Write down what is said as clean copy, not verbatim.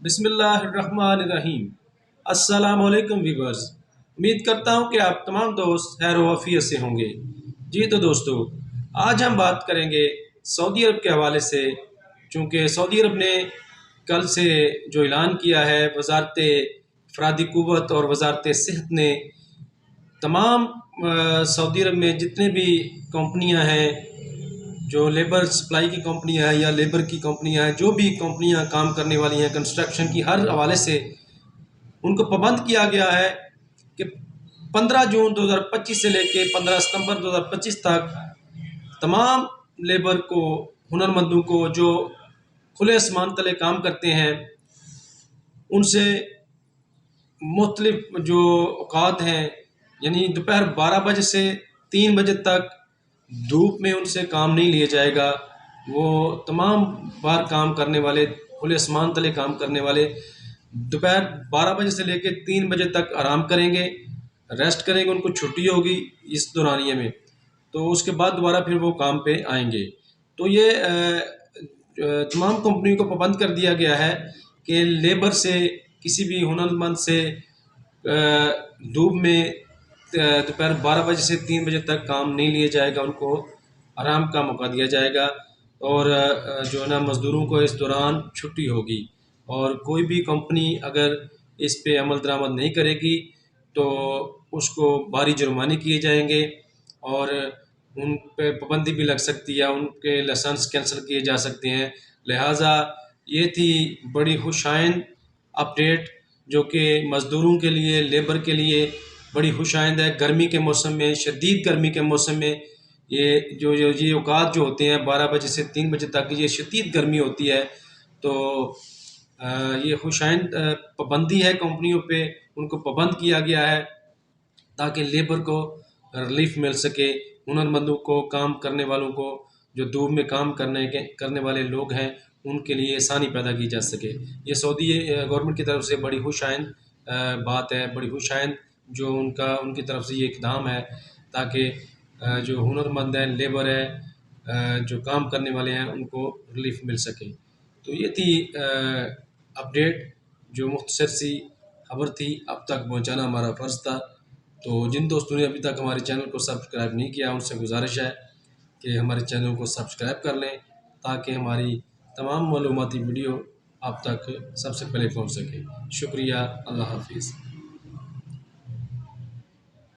बिस्मिल्लाहिर्रहमानिर्रहीम। अस्सलाम वालेकुम व्यूअर्स। उम्मीद करता हूँ कि आप तमाम दोस्त खैर वाफियत से होंगे। जी तो दोस्तों, आज हम बात करेंगे सऊदी अरब के हवाले से। चूँकि सऊदी अरब ने कल से जो ऐलान किया है, वजारत अफरादी क़ुव्वत और वजारत सेहत ने तमाम सऊदी अरब में जितने भी कंपनियां हैं, जो लेबर सप्लाई की कंपनियां हैं या लेबर की कंपनियां हैं, जो भी कंपनियां काम करने वाली हैं कंस्ट्रक्शन की, हर हवाले से उनको पाबंद किया गया है कि 15 जून 2025 से लेके 15 सितंबर 2025 तक तमाम लेबर को, हुनरमंदों को जो खुले आसमान तले काम करते हैं, उनसे मुख्तलिफ जो औकात हैं, यानी दोपहर 12 बजे से 3 बजे तक धूप में उनसे काम नहीं लिया जाएगा। वो तमाम बार काम करने वाले, खुले आसमान तले काम करने वाले दोपहर 12 बजे से लेकर 3 बजे तक आराम करेंगे, रेस्ट करेंगे, उनको छुट्टी होगी इस दौरानिए में। तो उसके बाद दोबारा फिर वो काम पे आएंगे। तो ये तमाम कंपनियों को पाबंद कर दिया गया है कि लेबर से, किसी भी हुनरमंद से धूप में दोपहर 12 बजे से 3 बजे तक काम नहीं लिया जाएगा, उनको आराम का मौका दिया जाएगा। और जो है ना, मज़दूरों को इस दौरान छुट्टी होगी। और कोई भी कंपनी अगर इस पे अमल दरामद नहीं करेगी तो उसको भारी जुर्माने किए जाएंगे और उन पे पाबंदी भी लग सकती है, उनके लाइसेंस कैंसिल किए जा सकते हैं। लिहाजा ये थी बड़ी खुशाइंद अपडेट, जो कि मज़दूरों के लिए, लेबर के लिए बड़ी खुशाइंद है। गर्मी के मौसम में, शदीद गर्मी के मौसम में ये औकात जो होते हैं 12 बजे से 3 बजे तक, ये शदीद गर्मी होती है। तो ये खुशाइंद पाबंदी है कंपनियों पे, उनको पाबंद किया गया है ताकि लेबर को रिलीफ मिल सके, हुनरमंदों को, काम करने वालों को, जो धूप में काम करने वाले लोग हैं, उनके लिए आसानी पैदा की जा सके। ये सऊदी गवर्नमेंट की तरफ से बड़ी खुशाइंद बात है, बड़ी खुशाइंद जो उनकी तरफ से ये इक़दाम है, ताकि जो हुनरमंद हैं, लेबर है, जो काम करने वाले हैं, उनको रिलीफ मिल सके। तो ये थी अपडेट, जो मुख्तसर सी खबर थी, अब तक पहुंचाना हमारा फ़र्ज़ था। तो जिन दोस्तों ने अभी तक हमारे चैनल को सब्सक्राइब नहीं किया, उनसे गुजारिश है कि हमारे चैनल को सब्सक्राइब कर लें, ताकि हमारी तमाम मालूमाती वीडियो आप तक सबसे पहले पहुंच सके। शुक्रिया। अल्लाह हाफ़िज़।